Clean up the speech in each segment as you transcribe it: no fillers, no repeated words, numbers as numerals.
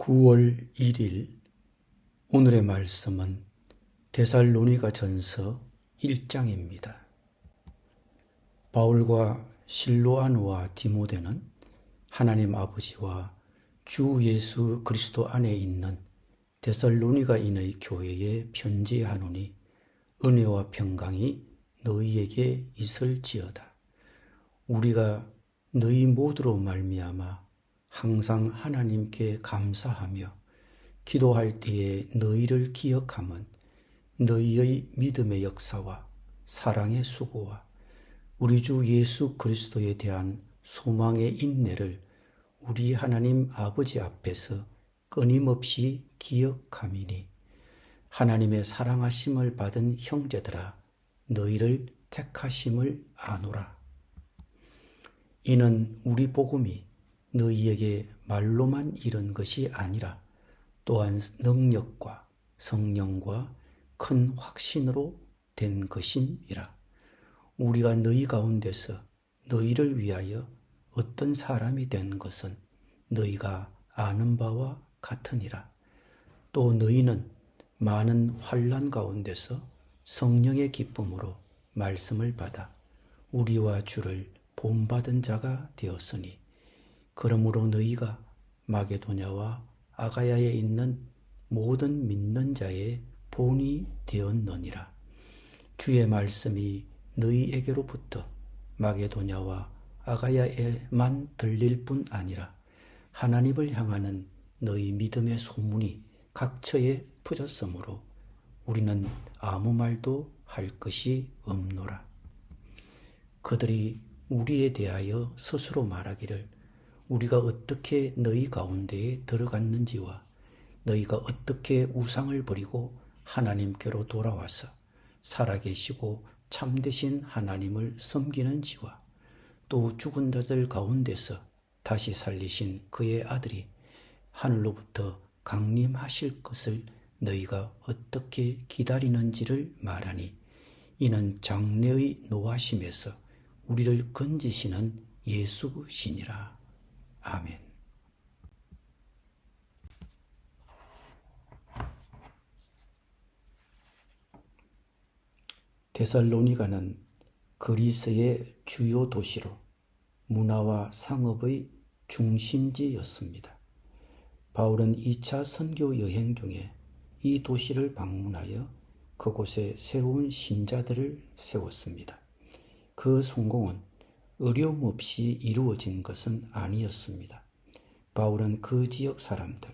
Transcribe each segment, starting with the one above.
9월 1일 오늘의 말씀은 데살로니가 전서 1장입니다. 바울과 실로아누와 디모데는 하나님 아버지와 주 예수 그리스도 안에 있는 데살로니가인의 교회에 편지하노니 은혜와 평강이 너희에게 있을지어다. 우리가 너희 모두로 말미암아 항상 하나님께 감사하며 기도할 때에 너희를 기억함은 너희의 믿음의 역사와 사랑의 수고와 우리 주 예수 그리스도에 대한 소망의 인내를 우리 하나님 아버지 앞에서 끊임없이 기억함이니 하나님의 사랑하심을 받은 형제들아 너희를 택하심을 아노라. 이는 우리 복음이 너희에게 말로만 이른 것이 아니라 또한 능력과 성령과 큰 확신으로 된 것임이라. 우리가 너희 가운데서 너희를 위하여 어떤 사람이 된 것은 너희가 아는 바와 같으니라. 또 너희는 많은 환난 가운데서 성령의 기쁨으로 말씀을 받아 우리와 주를 본받은 자가 되었으니 그러므로 너희가 마게도냐와 아가야에 있는 모든 믿는 자의 본이 되었느니라. 주의 말씀이 너희에게로부터 마게도냐와 아가야에만 들릴 뿐 아니라 하나님을 향하는 너희 믿음의 소문이 각처에 퍼졌으므로 우리는 아무 말도 할 것이 없노라. 그들이 우리에 대하여 스스로 말하기를 우리가 어떻게 너희 가운데에 들어갔는지와 너희가 어떻게 우상을 버리고 하나님께로 돌아와서 살아계시고 참되신 하나님을 섬기는지와 또 죽은 자들 가운데서 다시 살리신 그의 아들이 하늘로부터 강림하실 것을 너희가 어떻게 기다리는지를 말하니 이는 장래의 노하심에서 우리를 건지시는 예수시니라. 아멘. 데살로니가는 그리스의 주요 도시로 문화와 상업의 중심지였습니다. 바울은 2차 선교 여행 중에 이 도시를 방문하여 그곳에 새로운 신자들을 세웠습니다. 그 성공은 어려움 없이 이루어진 것은 아니었습니다. 바울은 그 지역 사람들,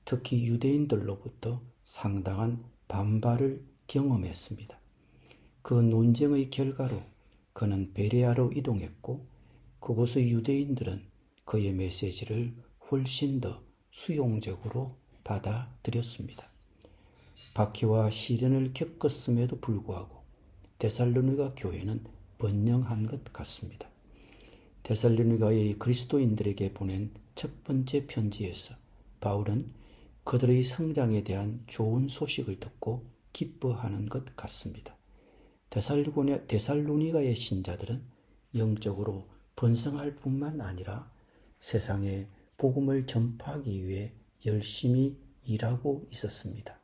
특히 유대인들로부터 상당한 반발을 경험했습니다. 그 논쟁의 결과로 그는 베레아로 이동했고 그곳의 유대인들은 그의 메시지를 훨씬 더 수용적으로 받아들였습니다. 박해와 시련을 겪었음에도 불구하고 데살로니가 교회는 번영한 것 같습니다. 데살로니가의 그리스도인들에게 보낸 첫 번째 편지에서 바울은 그들의 성장에 대한 좋은 소식을 듣고 기뻐하는 것 같습니다. 데살로니가의 신자들은 영적으로 번성할 뿐만 아니라 세상에 복음을 전파하기 위해 열심히 일하고 있었습니다.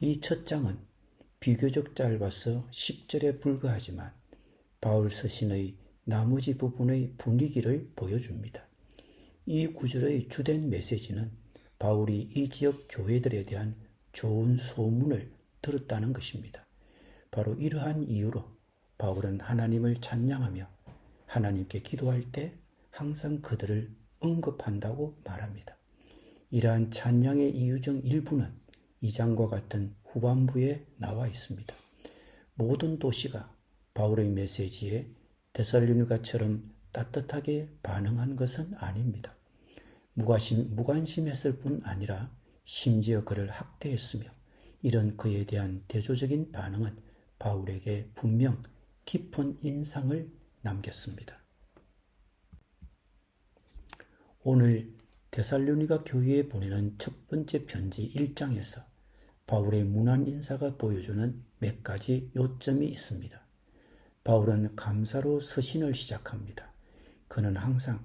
이 첫 장은 비교적 짧아서 10절에 불과하지만 바울 서신의 나머지 부분의 분위기를 보여줍니다. 이 구절의 주된 메시지는 바울이 이 지역 교회들에 대한 좋은 소문을 들었다는 것입니다. 바로 이러한 이유로 바울은 하나님을 찬양하며 하나님께 기도할 때 항상 그들을 언급한다고 말합니다. 이러한 찬양의 이유 중 일부는 이 장과 같은 후반부에 나와 있습니다. 모든 도시가 바울의 메시지에 데살로니가처럼 따뜻하게 반응한 것은 아닙니다. 무관심했을 뿐 아니라 심지어 그를 학대했으며 이런 그에 대한 대조적인 반응은 바울에게 분명 깊은 인상을 남겼습니다. 오늘 데살로니가 교회에 보내는 첫 번째 편지 1장에서 바울의 문안 인사가 보여주는 몇 가지 요점이 있습니다. 바울은 감사로 서신을 시작합니다. 그는 항상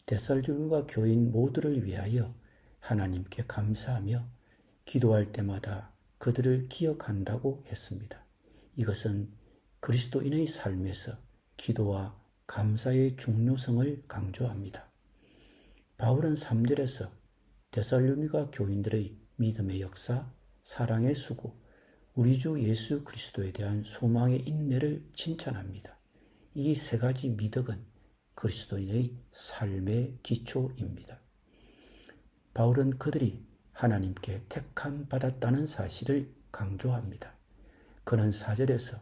데살로니가 교인 모두를 위하여 하나님께 감사하며 기도할 때마다 그들을 기억한다고 했습니다. 이것은 그리스도인의 삶에서 기도와 감사의 중요성을 강조합니다. 바울은 3절에서 데살로니가 교인들의 믿음의 역사, 사랑의 수고, 우리 주 예수 그리스도에 대한 소망의 인내를 칭찬합니다. 이 세 가지 미덕은 그리스도인의 삶의 기초입니다. 바울은 그들이 하나님께 택함 받았다는 사실을 강조합니다. 그는 4절에서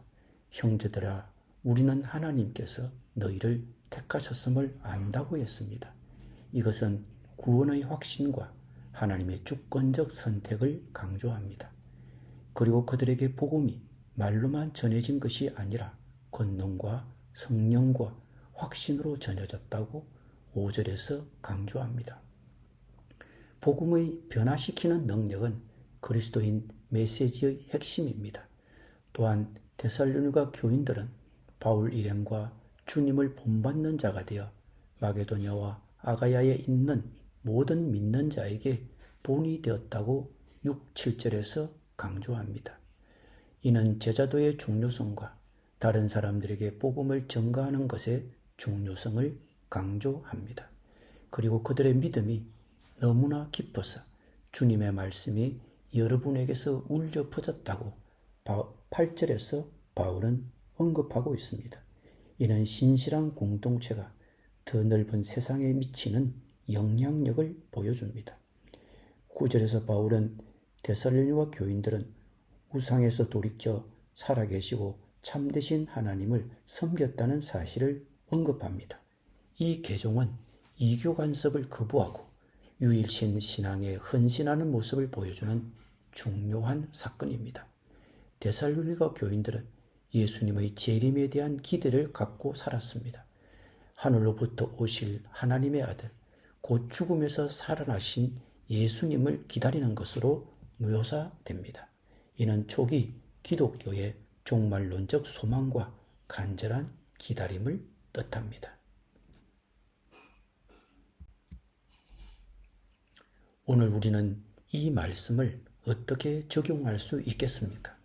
형제들아 우리는 하나님께서 너희를 택하셨음을 안다고 했습니다. 이것은 구원의 확신과 하나님의 주권적 선택을 강조합니다. 그리고 그들에게 복음이 말로만 전해진 것이 아니라 권능과 성령과 확신으로 전해졌다고 5절에서 강조합니다. 복음의 변화시키는 능력은 그리스도인 메시지의 핵심입니다. 또한 데살로니가 교인들은 바울 일행과 주님을 본받는 자가 되어 마게도냐와 아가야에 있는 모든 믿는 자에게 본이 되었다고 6, 7절에서 강조합니다. 이는 제자도의 중요성과 다른 사람들에게 복음을 전가하는 것의 중요성을 강조합니다. 그리고 그들의 믿음이 너무나 깊어서 주님의 말씀이 여러분에게서 울려 퍼졌다고 8절에서 바울은 언급하고 있습니다. 이는 신실한 공동체가 더 넓은 세상에 미치는 영향력을 보여줍니다. 9절에서 바울은 데살로니가 교인들은 우상에서 돌이켜 살아계시고 참되신 하나님을 섬겼다는 사실을 언급합니다. 이 개종은 이교 간섭을 거부하고 유일신 신앙에 헌신하는 모습을 보여주는 중요한 사건입니다. 데살로니가 교인들은 예수님의 재림에 대한 기대를 갖고 살았습니다. 하늘로부터 오실 하나님의 아들, 곧 죽음에서 살아나신 예수님을 기다리는 것으로 묘사됩니다. 이는 초기 기독교의 종말론적 소망과 간절한 기다림을 뜻합니다. 오늘 우리는 이 말씀을 어떻게 적용할 수 있겠습니까?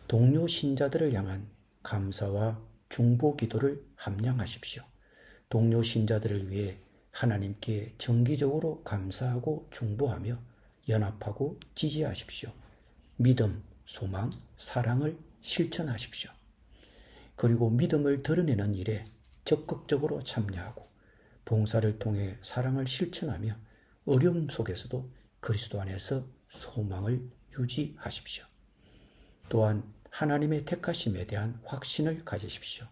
동료 신자들을 향한 감사와 중보 기도를 함량하십시오. 동료 신자들을 위해 하나님께 정기적으로 감사하고 중보하며 연합하고 지지하십시오. 믿음, 소망, 사랑을 실천하십시오. 그리고 믿음을 드러내는 일에 적극적으로 참여하고 봉사를 통해 사랑을 실천하며 어려움 속에서도 그리스도 안에서 소망을 유지하십시오. 또한 하나님의 택하심에 대한 확신을 가지십시오.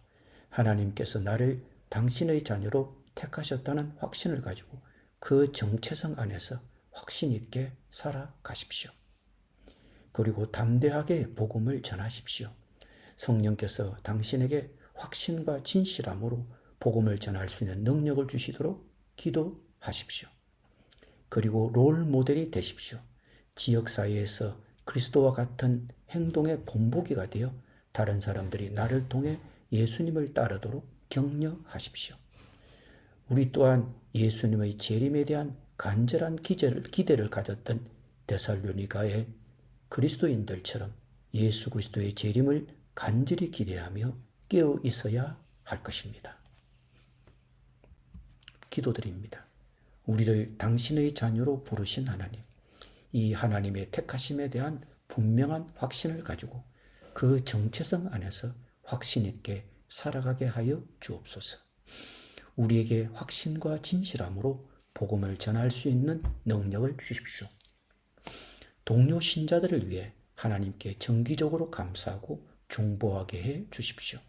하나님께서 나를 당신의 자녀로 택하셨다는 확신을 가지고 그 정체성 안에서 확신 있게 살아가십시오. 그리고 담대하게 복음을 전하십시오. 성령께서 당신에게 확신과 진실함으로 복음을 전할 수 있는 능력을 주시도록 기도하십시오. 그리고 롤 모델이 되십시오. 지역사회에서 그리스도와 같은 행동의 본보기가 되어 다른 사람들이 나를 통해 예수님을 따르도록 격려하십시오. 우리 또한 예수님의 재림에 대한 간절한 기대를 가졌던 데살로니가의 그리스도인들처럼 예수 그리스도의 재림을 간절히 기대하며 깨어 있어야 할 것입니다. 기도드립니다. 우리를 당신의 자녀로 부르신 하나님, 이 하나님의 택하심에 대한 분명한 확신을 가지고 그 정체성 안에서 확신 있게 살아가게 하여 주옵소서. 우리에게 확신과 진실함으로 복음을 전할 수 있는 능력을 주십시오. 동료 신자들을 위해 하나님께 정기적으로 감사하고 중보하게 해 주십시오.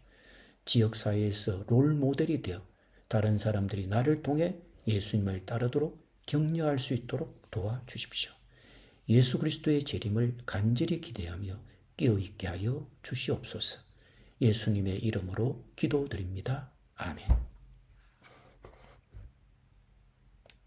지역사회에서 롤 모델이 되어 다른 사람들이 나를 통해 예수님을 따르도록 격려할 수 있도록 도와주십시오. 예수 그리스도의 재림을 간절히 기대하며 깨어있게 하여 주시옵소서. 예수님의 이름으로 기도드립니다. 아멘.